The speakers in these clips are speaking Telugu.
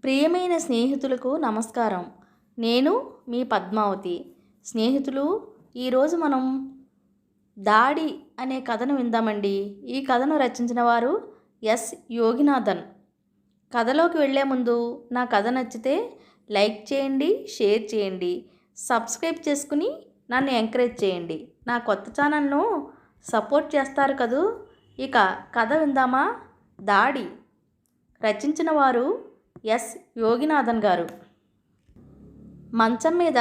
ప్రియమైన స్నేహితులకు నమస్కారం. నేను మీ పద్మావతి. స్నేహితులు, ఈరోజు మనం దాడి అనే కథను విందామండి. ఈ కథను రచించిన వారు ఎస్. యోగినాథన్. కథలోకి వెళ్ళే ముందు నా కథ నచ్చితే లైక్ చేయండి, షేర్ చేయండి, సబ్స్క్రైబ్ చేసుకుని నన్ను ఎంకరేజ్ చేయండి. నా కొత్త ఛానల్ను సపోర్ట్ చేస్తారు కదూ. ఇక కథ విందామా? దాడి. రచించిన వారు ఎస్. యోగినాథన్ గారు. మంచం మీద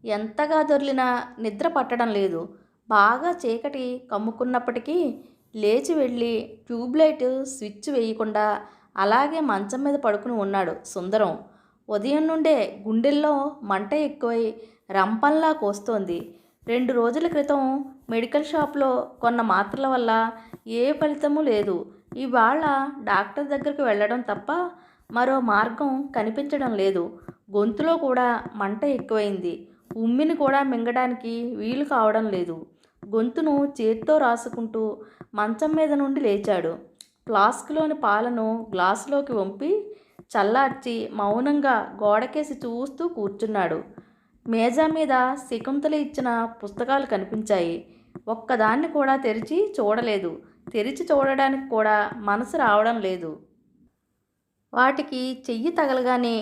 ఎంతగా దొర్లినా నిద్ర పట్టడం లేదు. బాగా చీకటి కమ్ముకున్నప్పటికీ లేచి వెళ్ళి ట్యూబ్లైట్ స్విచ్ వేయకుండా అలాగే మంచం మీద పడుకుని ఉన్నాడు సుందరం. ఉదయం నుండే గుండెల్లో మంట ఎక్కువై రంపంలా కోస్తోంది. 2 రోజుల క్రితం మెడికల్ షాప్లో కొన్న మాత్రల వల్ల ఏ ఫలితమూ లేదు. ఇవాళ డాక్టర్ దగ్గరికి వెళ్ళడం తప్ప మరో మార్గం కనిపించడం లేదు. గొంతులో కూడా మంట ఎక్కువైంది. ఉమ్మిని కూడా మింగడానికి వీలు కావడం లేదు. గొంతును చేత్తో రాసుకుంటూ మంచం మీద నుండి లేచాడు. ఫ్లాస్క్లోని పాలను గ్లాసులోకి వంపి చల్లార్చి మౌనంగా గోడకేసి చూస్తూ కూర్చున్నాడు. మేజా మీద శకుంతల ఇచ్చిన పుస్తకాలు కనిపించాయి. ఒక్కదాన్ని కూడా తెరిచి చూడలేదు. తెరిచి చూడడానికి కూడా మనసు రావడం లేదు. వాటికి చెయ్యి తగలగానే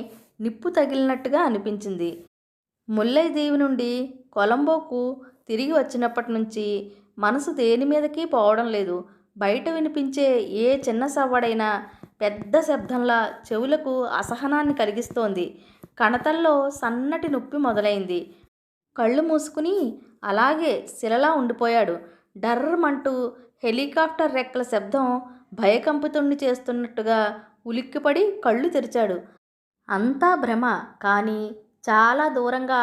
నిప్పు తగిలినట్టుగా అనిపించింది. ముల్లైదీవి నుండి కొలంబోకు తిరిగి వచ్చినప్పటి నుంచి మనసు దేని మీదకి పోవడం లేదు. బయట వినిపించే ఏ చిన్న సవ్వడైనా పెద్ద శబ్దంలా చెవులకు అసహనాన్ని కలిగిస్తోంది. కణతల్లో సన్నటి నొప్పి మొదలైంది. కళ్ళు మూసుకుని అలాగే శిలలా ఉండిపోయాడు. డర్రమంటూ హెలికాప్టర్ రెక్కల శబ్దం భయకంపితుణ్ణి చేస్తున్నట్టుగా ఉలిక్కిపడి కళ్ళు తెరిచాడు. అంతా భ్రమ. కానీ చాలా దూరంగా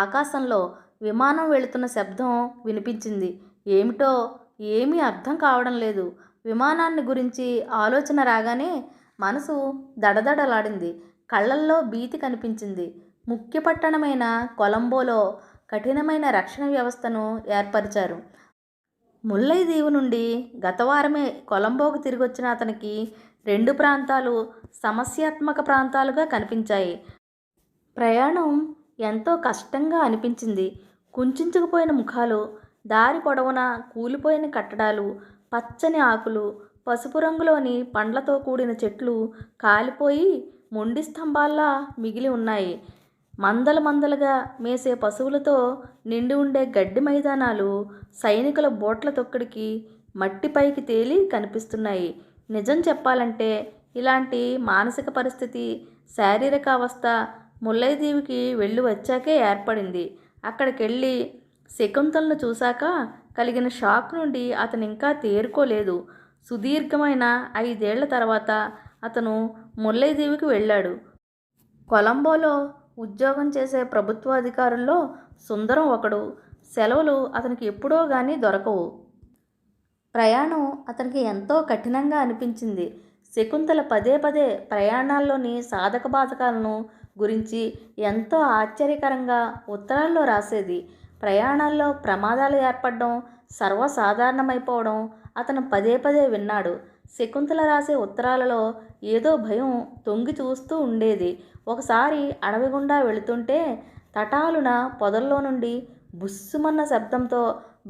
ఆకాశంలో విమానం వెళుతున్న శబ్దం వినిపించింది. ఏమిటో ఏమీ అర్థం కావడం లేదు. విమానాన్ని గురించి ఆలోచన రాగానే మనసు దడదడలాడింది. కళ్ళల్లో భీతి కనిపించింది. ముఖ్య పట్టణమైన కొలంబోలో కఠినమైన రక్షణ వ్యవస్థను ఏర్పరిచారు. ముల్లైదీవు నుండి గతవారమే కొలంబోకు తిరిగొచ్చిన అతనికి 2 ప్రాంతాలు సమస్యాత్మక ప్రాంతాలుగా కనిపించాయి. ప్రయాణం ఎంతో కష్టంగా అనిపించింది. కుంచించుకుపోయిన ముఖాలు, దారి పొడవునా కూలిపోయిన కట్టడాలు, పచ్చని ఆకులు, పసుపు రంగులోని పండ్లతో కూడిన చెట్లు కాలిపోయి మొండి స్తంభాల్లా మిగిలి ఉన్నాయి. మందలు మందలుగా మేసే పశువులతో నిండి ఉండే గడ్డి మైదానాలు సైనికుల బోట్ల తొక్కిడికి మట్టిపైకి తేలి కనిపిస్తున్నాయి. నిజం చెప్పాలంటే ఇలాంటి మానసిక పరిస్థితి, శారీరక అవస్థ ముల్లైదీవికి వెళ్ళి వచ్చాకే ఏర్పడింది. అక్కడికెళ్ళి శకుంతలను చూశాక కలిగిన షాక్ నుండి అతను ఇంకా తేరుకోలేదు. సుదీర్ఘమైన 5 ఏళ్ల తర్వాత అతను ముల్లైదీవికి వెళ్ళాడు. కొలంబోలో ఉద్యోగం చేసే ప్రభుత్వాధికారుల్లో సుందరం ఒకడు. సెలవులు అతనికి ఎప్పుడో గానీ దొరకవు. ప్రయాణం అతనికి ఎంతో కఠినంగా అనిపించింది. శకుంతల పదే పదే ప్రయాణాల్లోని సాధక బాధకాలను గురించి ఎంతో ఆశ్చర్యకరంగా ఉత్తరాల్లో రాసేది. ప్రయాణాల్లో ప్రమాదాలు ఏర్పడడం సర్వసాధారణమైపోవడం అతను పదే పదే విన్నాడు. శకుంతల రాసే ఉత్తరాలలో ఏదో భయం తొంగి చూస్తూ ఉండేది. ఒకసారి అడవి గుండా వెళుతుంటే తటాలున పొదల్లో నుండి బుస్సుమన్న శబ్దంతో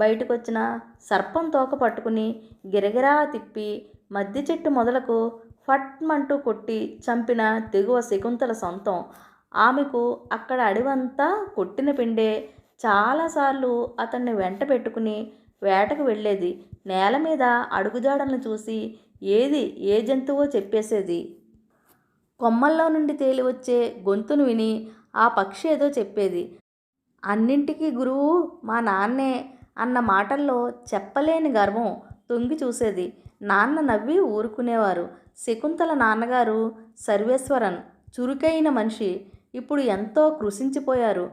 బయటకొచ్చిన సర్పం తోక పట్టుకుని గిరగిరా తిప్పి మద్ది చెట్టు మొదలకు ఫట్మంటూ కొట్టి చంపిన తెగువ శకుంతల సొంతం. ఆమెకు అక్కడ అడవంతా కొట్టిన పిండే. చాలాసార్లు అతన్ని వెంట పెట్టుకుని వేటకు వెళ్ళేది. నేల మీద అడుగుజాడలను చూసి ఏది ఏ జంతువో చెప్పేసేది. కొమ్మల్లో నుండి తేలి వచ్చే గొంతును విని ఆ పక్షి ఏదో చెప్పేది. అన్నింటికీ గురువు మా నాన్నే అన్న మాటల్లో చెప్పలేని గర్వం తొంగి చూసేది. నాన్న నవ్వి ఊరుకునేవారు. శకుంతల నాన్నగారు సర్వేశ్వరన్ చురుకైన మనిషి. ఇప్పుడు ఎంతో కృశించిపోయారు.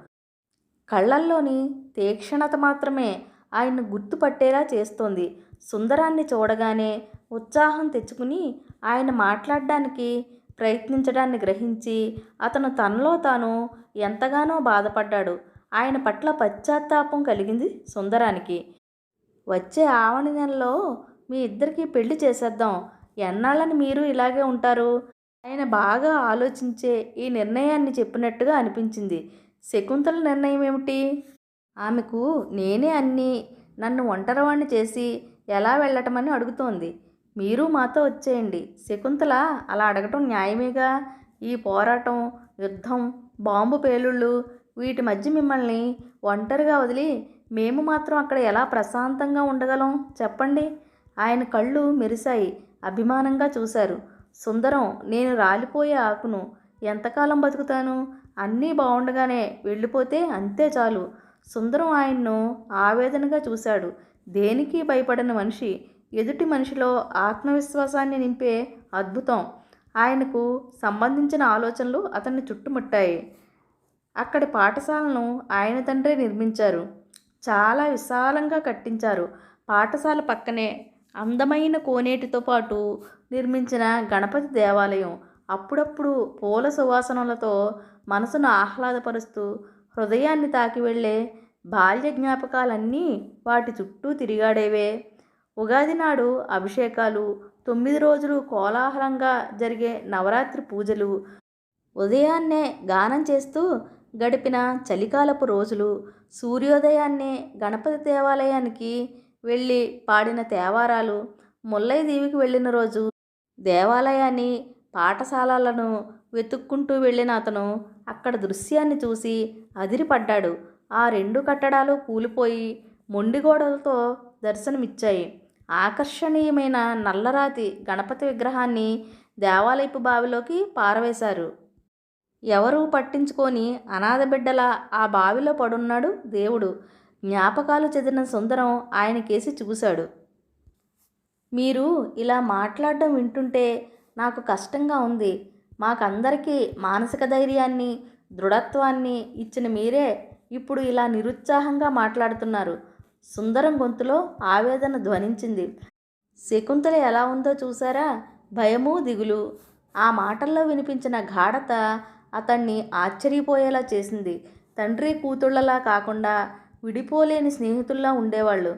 కళ్ళల్లోని తీక్షణత మాత్రమే ఆయన్ను గుర్తుపట్టేలా చేస్తోంది. సుందరాన్ని చూడగానే ఉత్సాహం తెచ్చుకుని ఆయన మాట్లాడడానికి ప్రయత్నించడాన్ని గ్రహించి అతను తనలో తాను ఎంతగానో బాధపడ్డాడు. ఆయన పట్ల పశ్చాత్తాపం కలిగింది సుందరానికి. వచ్చే ఆవణి నెలలో మీ ఇద్దరికీ పెళ్లి చేసేద్దాం. ఎన్నాళ్ళని మీరు ఇలాగే ఉంటారు? ఆయన బాగా ఆలోచించే ఈ నిర్ణయాన్ని చెప్పినట్టుగా అనిపించింది. శకుంతల నిర్ణయం ఏమిటి? ఆమెకు నేనే అన్నీ నన్ను ఒంటరివాణ్ణి చేసి ఎలా వెళ్ళటమని అడుగుతోంది. మీరు మాతో వచ్చేయండి. శకుంతల అలా అడగటం న్యాయమేగా. ఈ పోరాటం, యుద్ధం, బాంబు పేలుళ్ళు వీటి మధ్య మిమ్మల్ని ఒంటరిగా వదిలి మేము మాత్రం అక్కడ ఎలా ప్రశాంతంగా ఉండగలం చెప్పండి. ఆయన కళ్ళు మెరిశాయి. అభిమానంగా చూశారు. సుందరం, నేను రాలిపోయే ఆకును. ఎంతకాలం బతుకుతాను? అన్నీ బాగుండగానే వెళ్ళిపోతే అంతే చాలు. సుందరం ఆయన్ను ఆవేదనగా చూశాడు. దేనికి భయపడని మనిషి ఎదుటి మనిషిలో ఆత్మవిశ్వాసాన్ని నింపే అద్భుతం. ఆయనకు సంబంధించిన ఆలోచనలు అతన్ని చుట్టుముట్టాయి. అక్కడి పాఠశాలను ఆయన తండ్రే నిర్మించారు. చాలా విశాలంగా కట్టించారు. పాఠశాల పక్కనే అందమైన కోనేటితో పాటు నిర్మించిన గణపతి దేవాలయం అప్పుడప్పుడు పూల సువాసనలతో మనసును ఆహ్లాదపరుస్తూ హృదయాన్ని తాకి వెళ్ళే బాల్య జ్ఞాపకాలన్నీ వాటి చుట్టూ తిరిగాడేవే. ఉగాది నాడు అభిషేకాలు, 9 రోజులు కోలాహలంగా జరిగే నవరాత్రి పూజలు, ఉదయాన్నే గానం చేస్తూ గడిపిన చలికాలపు రోజులు, సూర్యోదయాన్నే గణపతి దేవాలయానికి వెళ్ళి పాడిన తేవారాలు, ముల్లయ్య దీవికి వెళ్ళిన రోజు, దేవాలయాన్ని, పాఠశాలలను వెతుక్కుంటూ వెళ్ళిన అతను అక్కడ దృశ్యాన్ని చూసి అదిరిపడ్డాడు. ఆ 2 కట్టడాలు కూలిపోయి మొండిగోడలతో దర్శనమిచ్చాయి. ఆకర్షణీయమైన నల్లరాతి గణపతి విగ్రహాన్ని దేవాలయపు బావిలోకి పారవేశారు. ఎవరూ పట్టించుకొని అనాథ బిడ్డలా ఆ బావిలో పడున్నాడు దేవుడు. జ్ఞాపకాలు చెదిరిన సుందరం ఆయన కేసి చూశాడు. మీరు ఇలా మాట్లాడడం వింటుంటే నాకు కష్టంగా ఉంది. మాకందరికీ మానసిక ధైర్యాన్ని, దృఢత్వాన్ని ఇచ్చిన మీరే ఇప్పుడు ఇలా నిరుత్సాహంగా మాట్లాడుతున్నారు. సుందరం గొంతులో ఆవేదన ధ్వనించింది. శకుంతల ఎలా ఉందో చూసారా? భయము, దిగులు. ఆ మాటల్లో వినిపించిన గాఢత అతన్ని ఆశ్చర్యపోయేలా చేసింది. తండ్రి కూతుళ్లలా కాకుండా విడిపోలేని స్నేహితుల్లా ఉండేవాళ్ళు.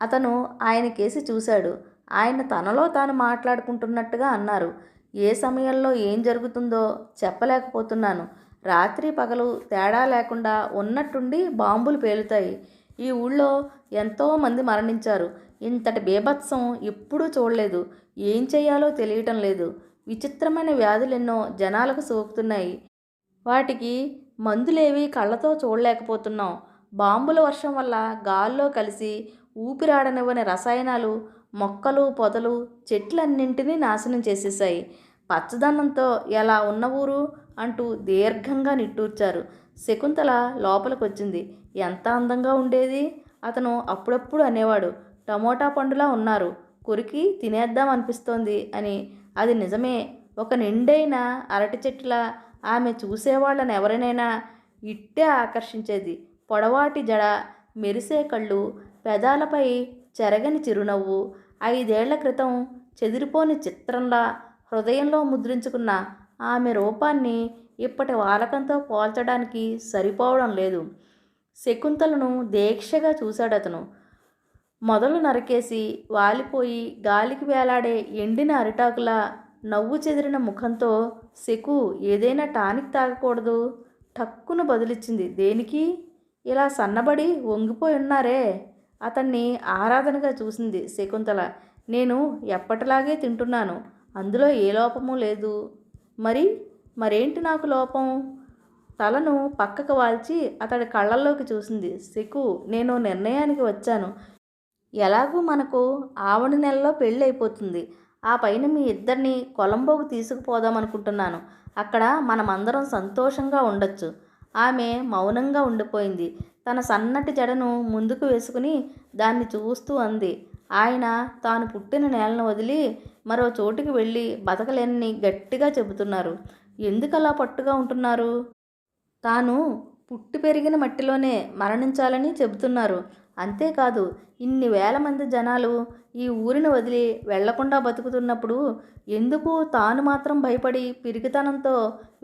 అతను ఆయన కేసి చూశాడు. ఆయన తనలో తాను మాట్లాడుకుంటున్నట్టుగా అన్నారు. ఏ సమయంలో ఏం జరుగుతుందో చెప్పలేకపోతున్నాను. రాత్రి పగలు తేడా లేకుండా ఉన్నట్టుండి బాంబులు పేలుతాయి. ఈ ఊళ్ళో ఎంతోమంది మరణించారు. ఇంతటి బీభత్సం ఎప్పుడూ చూడలేదు. ఏం చేయాలో తెలియటం లేదు. విచిత్రమైన వ్యాధులెన్నో జనాలకు సోకుతున్నాయి. వాటికి మందులేవి కళ్ళతో చూడలేకపోతున్నాం. బాంబుల వర్షం వల్ల గాల్లో కలిసి ఊపిరాడనివ్వని రసాయనాలు మొక్కలు, పొదలు, చెట్లన్నింటినీ నాశనం చేసేశాయి. పచ్చదనంతో ఎలా ఉన్న ఊరు అంటూ దీర్ఘంగా నిట్టూర్చారు. శకుంతల లోపలికొచ్చింది. ఎంత అందంగా ఉండేది! అతను అప్పుడప్పుడు అనేవాడు. టమోటా పండులా ఉన్నారు, కొరికి తినేద్దాం అనిపిస్తోంది అని. అది నిజమే. ఒక నిండైన అరటి చెట్టులా ఆమె చూసేవాళ్ళని ఎవరినైనా ఇట్టే ఆకర్షించేది. పొడవాటి జడ, మెరిసే కళ్ళు, పెదాలపై చెరగని చిరునవ్వు. 5 ఏళ్ల క్రితం చెదిరిపోని చిత్రంలా హృదయంలో ముద్రించుకున్న ఆమె రూపాన్ని ఇప్పటి వాలకంతో పోల్చడానికి సరిపోవడం లేదు. శకుంతలను దీక్షగా చూశాడతను. మొదలు నరికేసి వాలిపోయి గాలికి వేలాడే ఎండిన అరిటాకులా నవ్వు చెదిరిన ముఖంతో, శకు, ఏదైనా టానిక్ తాగకూడదు? టక్కున బదులిచ్చింది. దేనికి? ఇలా సన్నబడి వంగిపోయి ఉన్నారే. అతన్ని ఆరాధనగా చూసింది శకుంతల. నేను ఎప్పటిలాగే తింటున్నాను. అందులో ఏ లోపమూ లేదు. మరేంటి నాకు లోపం? తలను పక్కకు వాల్చి అతడి కళ్ళల్లోకి చూసింది. శకు, నేను నిర్ణయానికి వచ్చాను. ఎలాగూ మనకు ఆవణి నెలలో పెళ్ళి అయిపోతుంది. ఆ పైన మీ ఇద్దరిని కొలంబోకు తీసుకుపోదామనుకుంటున్నాను. అక్కడ మనమందరం సంతోషంగా ఉండొచ్చు. ఆమె మౌనంగా ఉండిపోయింది. తన సన్నటి జడను ముందుకు వేసుకుని దాన్ని చూస్తూ అంది. ఆయన తాను పుట్టిన నేలను వదిలి మరో చోటికి వెళ్ళి బతకలేనని గట్టిగా చెబుతున్నారు. ఎందుకలా పట్టుగా ఉంటున్నారు? తాను పుట్టి పెరిగిన మట్టిలోనే మరణించాలని చెబుతున్నారు. అంతేకాదు, ఇన్ని వేల మంది జనాలు ఈ ఊరిని వదిలి వెళ్లకుండా బతుకుతున్నప్పుడు ఎందుకు తాను మాత్రం భయపడి పిరికితనంతో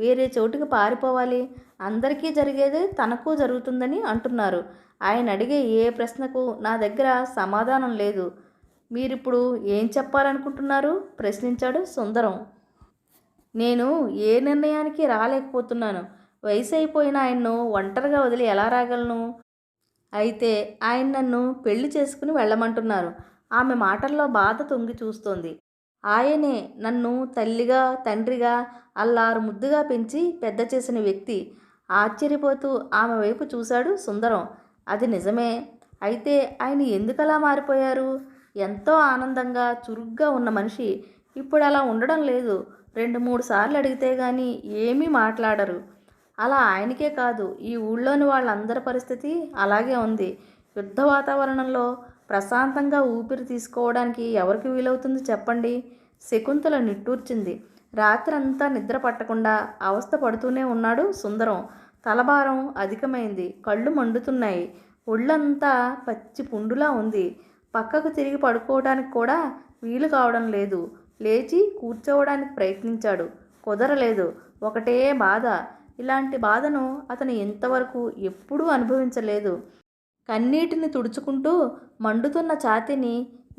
వేరే చోటుకి పారిపోవాలి? అందరికీ జరిగేదే తనకు జరుగుతుందని అంటున్నారు. ఆయన అడిగే ఏ ప్రశ్నకు నా దగ్గర సమాధానం లేదు. మీరిప్పుడు ఏం చెప్పాలనుకుంటున్నారు? ప్రశ్నించాడు సుందరం. నేను ఏ నిర్ణయానికి రాలేకపోతున్నాను. వయసు అయిపోయిన ఆయన్ను ఒంటరిగా వదిలి ఎలా రాగలను? అయితే ఆయన నన్ను పెళ్లి చేసుకుని వెళ్ళమంటున్నారు. ఆమె మాటల్లో బాధ తొంగి చూస్తోంది. ఆయనే నన్ను తల్లిగా, తండ్రిగా, అల్లారు ముద్దుగా పెంచి పెద్ద చేసిన వ్యక్తి. ఆశ్చర్యపోతూ ఆమె వైపు చూశాడు సుందరం. అది నిజమే. అయితే ఆయన ఎందుకలా మారిపోయారు? ఎంతో ఆనందంగా, చురుగ్గా ఉన్న మనిషి ఇప్పుడు అలా ఉండడం లేదు. 2, 3 సార్లు అడిగితే గాని ఏమీ మాట్లాడరు. అలా ఆయనకే కాదు, ఈ ఊళ్ళోని వాళ్ళందరి పరిస్థితి అలాగే ఉంది. యుద్ధ వాతావరణంలో ప్రశాంతంగా ఊపిరి తీసుకోవడానికి ఎవరికి వీలవుతుంది చెప్పండి? శకుంతల నిట్టూర్చింది. రాత్రంతా నిద్ర పట్టకుండా అవస్థ పడుతూనే ఉన్నాడు సుందరం. తలభారం అధికమైంది. కళ్ళు మండుతున్నాయి. ఒళ్ళంతా పచ్చి పుండులా ఉంది. పక్కకు తిరిగి పడుకోవడానికి కూడా వీలు కావడం లేదు. లేచి కూర్చోవడానికి ప్రయత్నించాడు. కుదరలేదు. ఒకటే బాధ. ఇలాంటి బాధను అతను ఇంతవరకు ఎప్పుడూ అనుభవించలేదు. కన్నీటిని తుడుచుకుంటూ మండుతున్న ఛాతీని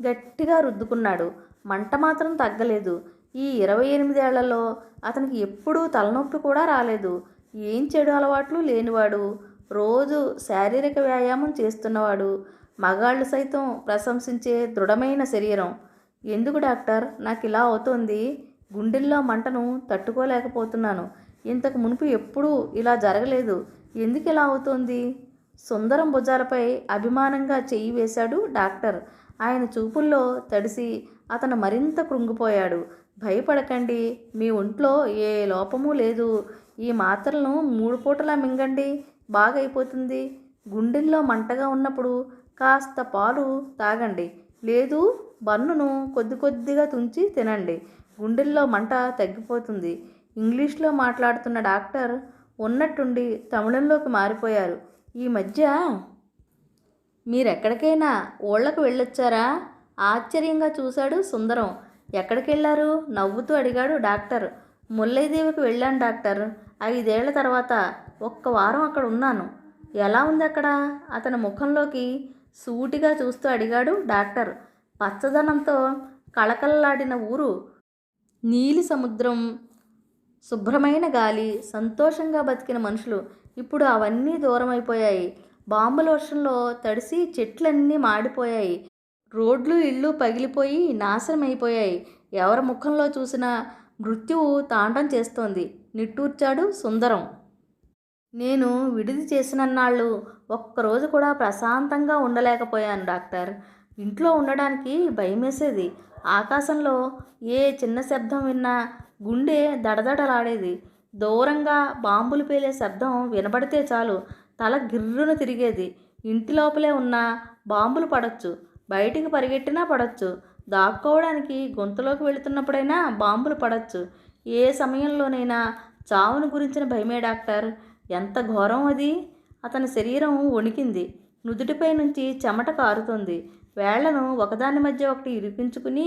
గట్టిగా రుద్దుకున్నాడు. మంట మాత్రం తగ్గలేదు. ఈ 28 ఏళ్లలో అతనికి ఎప్పుడూ తలనొప్పి కూడా రాలేదు. ఏం చెడు అలవాట్లు లేనివాడు. రోజు శారీరక వ్యాయామం చేస్తున్నవాడు. మగాళ్ళు సైతం ప్రశంసించే దృఢమైన శరీరం. ఎందుకు డాక్టర్ నాకు ఇలా అవుతోంది? గుండెల్లో మంటను తట్టుకోలేకపోతున్నాను. ఇంతకు మునుపు ఎప్పుడూ ఇలా జరగలేదు. ఎందుకు ఇలా అవుతోంది? సుందరం భుజాలపై అభిమానంగా చెయ్యి వేశాడు డాక్టర్. ఆయన చూపుల్లో తడిసి అతను మరింత కృంగిపోయాడు. భయపడకండి. మీ ఒంట్లో ఏ లోపమూ లేదు. ఈ మాత్రలను 3 పూటలా మింగండి. బాగైపోతుంది. గుండెల్లో మంటగా ఉన్నప్పుడు కాస్త పాలు తాగండి. లేదు, బన్నును కొద్ది కొద్దిగా తుంచి తినండి. గుండెల్లో మంట తగ్గిపోతుంది. ఇంగ్లీష్లో మాట్లాడుతున్న డాక్టర్ ఉన్నట్టుండి తమిళంలోకి మారిపోయారు. ఈ మధ్య మీరెక్కడికైనా ఊళ్ళకు వెళ్ళొచ్చారా? ఆశ్చర్యంగా చూశాడు సుందరం. ఎక్కడికెళ్ళారు? నవ్వుతూ అడిగాడు డాక్టర్. ముల్లైదేవికి వెళ్ళాను డాక్టర్. 5 ఏళ్ల తర్వాత ఒక్క వారం అక్కడ ఉన్నాను. ఎలా ఉంది అక్కడ? అతని ముఖంలోకి సూటిగా చూస్తూ అడిగాడు డాక్టర్. పచ్చదనంతో కళకళలాడిన ఊరు. నీలి సముద్రం, శుభ్రమైన గాలి, సంతోషంగా బతికిన మనుషులు. ఇప్పుడు అవన్నీ దూరమైపోయాయి. బాంబుల వర్షంలో తడిసి చెట్లన్నీ మాడిపోయాయి. రోడ్లు, ఇళ్ళు పగిలిపోయి నాశనమైపోయాయి. ఎవరి ముఖంలో చూసినా మృత్యువు తాండం చేస్తోంది. నిట్టూర్చాడు సుందరం. నేను విడిది చేసినన్నాళ్ళు ఒక్కరోజు కూడా ప్రశాంతంగా ఉండలేకపోయాను డాక్టర్. ఇంట్లో ఉండడానికి భయమేసేది. ఆకాశంలో ఏ చిన్న శబ్దం విన్నా గుండె దడదడలాడేది. దూరంగా బాంబులు పేలే శబ్దం వినబడితే చాలు తల గిర్రున తిరిగేది. ఇంటి లోపలే ఉన్నా బాంబులు పడొచ్చు, బయటికి పరిగెట్టినా పడొచ్చు, దాక్కోవడానికి గొంతులోకి వెళుతున్నప్పుడైనా బాంబులు పడొచ్చు. ఏ సమయంలోనైనా చావును గురించిన భయమే డాక్టర్. ఎంత ఘోరం అది! అతని శరీరం వణికింది. నుదుటిపై నుంచి చెమట కారుతోంది. వేళ్లను ఒకదాని మధ్య ఒకటి ఇరిపించుకుని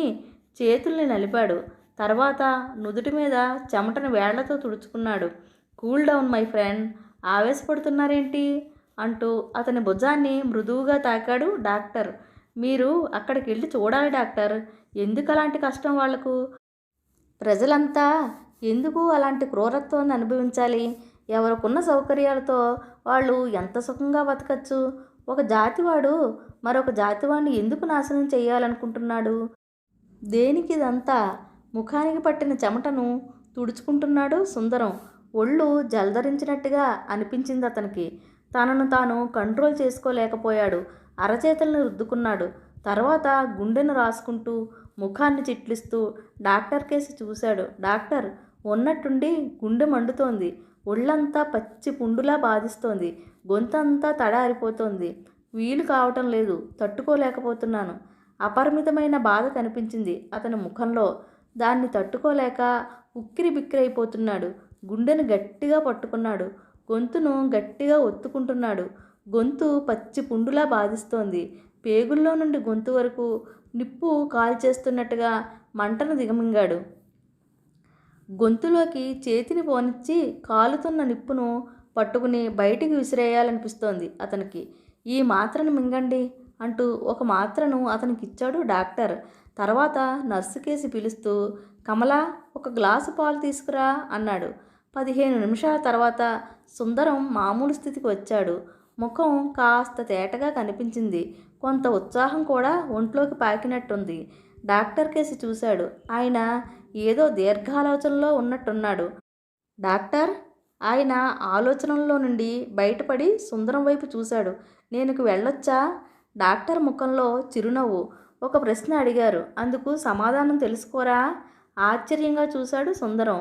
చేతుల్ని నలిపాడు. తర్వాత నుదుటి మీద చెమటను వేళ్లతో తుడుచుకున్నాడు. Cool down my friend. ఆవేశపడుతున్నారేంటి? అంటూ అతని భుజాన్ని మృదువుగా తాకాడు డాక్టర్. మీరు అక్కడికి వెళ్ళి చూడాలి డాక్టర్. ఎందుకు అలాంటి కష్టం వాళ్లకు? ప్రజలంతా ఎందుకు అలాంటి క్రూరత్వాన్ని అనుభవించాలి? ఎవరికున్న సౌకర్యాలతో వాళ్ళు ఎంత సుఖంగా బతకచ్చు? ఒక జాతివాడు మరొక జాతివాడిని ఎందుకు నాశనం చేయాలనుకుంటున్నాడు? దేనికిదంతా? ముఖానికి పట్టిన చెమటను తుడుచుకుంటున్నాడు సుందరం. ఒళ్ళు జలధరించినట్టుగా అనిపించింది అతనికి. తనను తాను కంట్రోల్ చేసుకోలేకపోయాడు. అరచేతులను రుద్దుకున్నాడు. తర్వాత గుండెను రాసుకుంటూ ముఖాన్ని చిట్లిస్తూ డాక్టర్ కేసి చూశాడు. డాక్టర్, ఉన్నట్టుండి గుండె మండుతోంది. ఒళ్ళంతా పచ్చి పుండులా బాధిస్తోంది. గొంతంతా తడారిపోతోంది. వీలు కావటం లేదు. తట్టుకోలేకపోతున్నాను. అపరిమితమైన బాధ కనిపించింది అతని ముఖంలో. దాన్ని తట్టుకోలేక ఉక్కిరి బిక్కిరైపోతున్నాడు. గుండెను గట్టిగా పట్టుకున్నాడు. గొంతును గట్టిగా ఒత్తుకుంటున్నాడు. గొంతు పచ్చి పుండులా బాధిస్తోంది. పేగుల్లో నుండి గొంతు వరకు నిప్పు కాల్చేస్తున్నట్టుగా మంటను దిగమింగాడు. గొంతులోకి చేతిని పోనిచ్చి కాలుతున్న నిప్పును పట్టుకుని బయటికి విసిరేయాలనిపిస్తోంది అతనికి. ఈ మాత్రను మింగండి అంటూ ఒక మాత్రను అతనికిచ్చాడు డాక్టర్. తర్వాత నర్సు కేసి పిలుస్తూ కమల, ఒక గ్లాసు పాలు తీసుకురా అన్నాడు. 15 నిమిషాల తర్వాత సుందరం మామూలు స్థితికి వచ్చాడు. ముఖం కాస్త తేటగా కనిపించింది. కొంత ఉత్సాహం కూడా ఒంట్లోకి పాకినట్టుంది. డాక్టర్ కేసి చూశాడు. ఆయన ఏదో దీర్ఘాలోచనలో ఉన్నట్టున్నాడు. డాక్టర్? ఆయన ఆలోచనల్లో నుండి బయటపడి సుందరం వైపు చూశాడు. నేనుకు వెళ్ళొచ్చా? డాక్టర్ ముఖంలో చిరునవ్వు. ఒక ప్రశ్న అడిగారు, అందుకు సమాధానం తెలుసుకోరా? ఆశ్చర్యంగా చూశాడు సుందరం.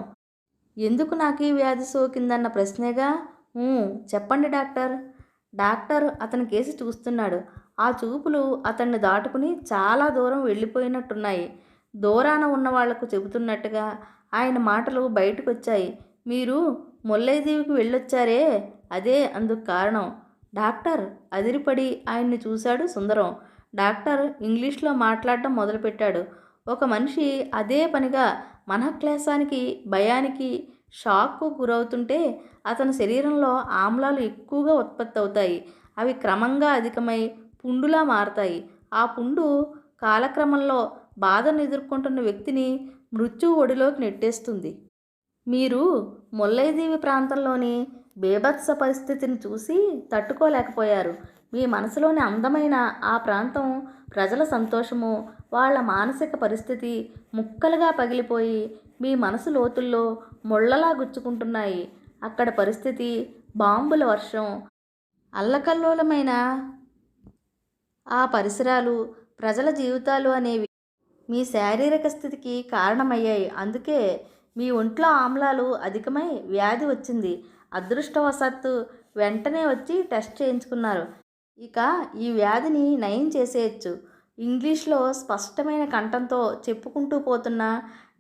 ఎందుకు నాకు ఈ వ్యాధి సోకిందన్న ప్రశ్నేగా. చెప్పండి డాక్టర్. డాక్టర్ అతని కేసి చూస్తున్నాడు. ఆ చూపులు అతన్ని దాటుకుని చాలా దూరం వెళ్ళిపోయినట్టున్నాయి. దూరాన ఉన్న వాళ్లకు చెబుతున్నట్టుగా ఆయన మాటలు బయటకొచ్చాయి. మీరు ముల్లైదీవికి వెళ్ళొచ్చారే, అదే అందుకు కారణం. డాక్టర్ అదిరిపడి ఆయన్ని చూశాడు సుందరం. డాక్టర్ ఇంగ్లీష్లో మాట్లాడటం మొదలుపెట్టాడు. ఒక మనిషి అదే పనిగా మనఃక్లేశానికి, భయానికి, షాక్కు గురవుతుంటే అతని శరీరంలో ఆమ్లాలు ఎక్కువగా ఉత్పత్తి అవుతాయి. అవి క్రమంగా అధికమై పుండులా మారతాయి. ఆ పుండు కాలక్రమంలో బాధను ఎదుర్కొంటున్న వ్యక్తిని మృత్యువు ఒడిలోకి నెట్టేస్తుంది. మీరు ముల్లైదీవి ప్రాంతంలోని బీభత్స పరిస్థితిని చూసి తట్టుకోలేకపోయారు. మీ మనసులోని అందమైన ఆ ప్రాంతం ప్రజల సంతోషము, వాళ్ళ మానసిక పరిస్థితి ముక్కలుగా పగిలిపోయి మీ మనసు లోతుల్లో ముళ్ళలా గుచ్చుకుంటున్నాయి. అక్కడ పరిస్థితి బాంబుల వర్షం, అల్లకల్లోలమైన ఆ పరిసరాలు, ప్రజల జీవితాలు అనేవి మీ శారీరక స్థితికి కారణమయ్యాయి. అందుకే మీ ఒంట్లో ఆమ్లాలు అధికమై వ్యాధి వచ్చింది. అదృష్టవశాత్తు వెంటనే వచ్చి టెస్ట్ చేయించుకున్నారు. ఇక ఈ వ్యాధిని నయం చేసేయచ్చు. ఇంగ్లీష్లో స్పష్టమైన కంఠంతో చెప్పుకుంటూ పోతున్న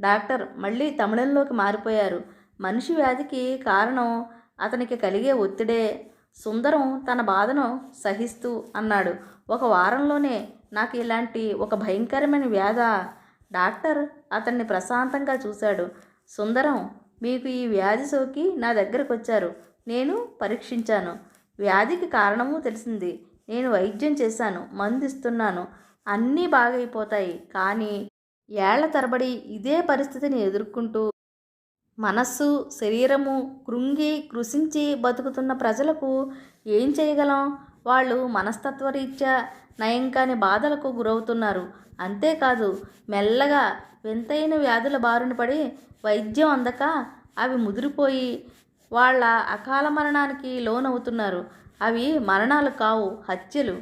డాక్టర్ మళ్ళీ తమిళంలోకి మారిపోయారు. మనిషి వ్యాధికి కారణం అతనికి కలిగే ఒత్తిడే. సుందరం తన బాధను సహిస్తూ అన్నాడు, ఒక వారంలోనే నాకు ఇలాంటి ఒక భయంకరమైన వ్యాధా? డాక్టర్ అతన్ని ప్రశాంతంగా చూశాడు. సుందరం, మీకు ఈ వ్యాధి సోకి నా దగ్గరకు వచ్చారు. నేను పరీక్షించాను. వ్యాధికి కారణము తెలిసింది. నేను వైద్యం చేశాను, మందు ఇస్తున్నాను, అన్నీ బాగైపోతాయి. కానీ ఏళ్ల తరబడి ఇదే పరిస్థితిని ఎదుర్కొంటూ మనస్సు, శరీరము కృంగి కృషించి బతుకుతున్న ప్రజలకు ఏం చేయగలం? వాళ్ళు మనస్తత్వరీత్యా నయం కాని బాధలకు గురవుతున్నారు. అంతేకాదు, మెల్లగా వింతైన వ్యాధుల బారిన పడి వైద్యం అందక అవి ముదిరిపోయి వాళ్ళ అకాల మరణానికి లోనవుతున్నారు. అవి మరణాలు కావు, హత్యలు.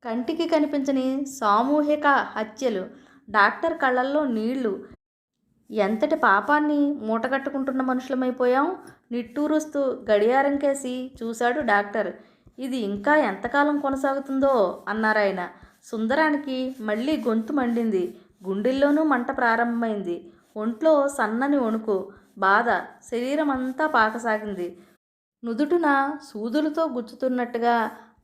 కంటికి కనిపించని సామూహిక హత్యలు. డాక్టర్ కళ్ళల్లో నీళ్లు. ఎంతటి పాపాన్ని మూటగట్టుకుంటున్న మనుషులమైపోయాం. నిట్టూరుస్తూ గడియారం కేసి చూశాడు డాక్టర్. ఇది ఇంకా ఎంతకాలం కొనసాగుతుందో అన్నారాయన. సుందరానికి మళ్ళీ గొంతు మండింది. గుండెల్లోనూ మంట ప్రారంభమైంది. ఒంట్లో సన్నని వణుకు, బాధ శరీరమంతా పాకసాగింది. నుదుటున సూదులతో గుచ్చుతున్నట్టుగా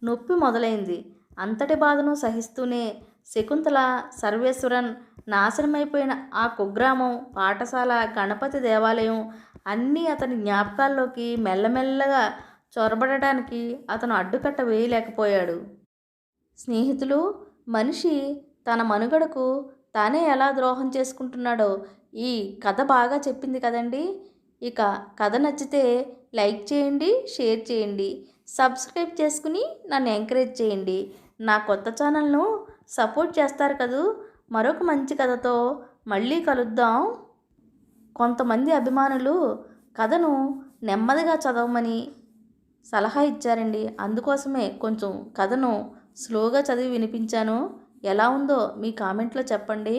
నొప్పి మొదలైంది. అంతటి బాధను సహిస్తూనే శకుంతల, సర్వేశ్వరన్, నాశనమైపోయిన ఆ కుగ్రామం, పాఠశాల, గణపతి దేవాలయం అన్నీ అతని జ్ఞాపకాల్లోకి మెల్లమెల్లగా చొరబడటానికి అతను అడ్డుకట్ట వేయలేకపోయాడు. స్నేహితులు, మనిషి తన మనుగడకు తానే ఎలా ద్రోహం చేసుకుంటున్నాడో ఈ కథ బాగా చెప్పింది కదండి. ఇక కథ నచ్చితే లైక్ చేయండి, షేర్ చేయండి, సబ్స్క్రైబ్ చేసుకుని నన్ను ఎంకరేజ్ చేయండి. నా కొత్త ఛానల్ను సపోర్ట్ చేస్తారు కదూ. మరొక మంచి కథతో మళ్ళీ కలుద్దాం. కొంతమంది అభిమానులు కథను నెమ్మదిగా చదవమని సలహా ఇచ్చారండి. అందుకోసమే కొంచెం కథను స్లోగా చదివి వినిపించాను. ఎలా ఉందో మీ కామెంట్లో చెప్పండి.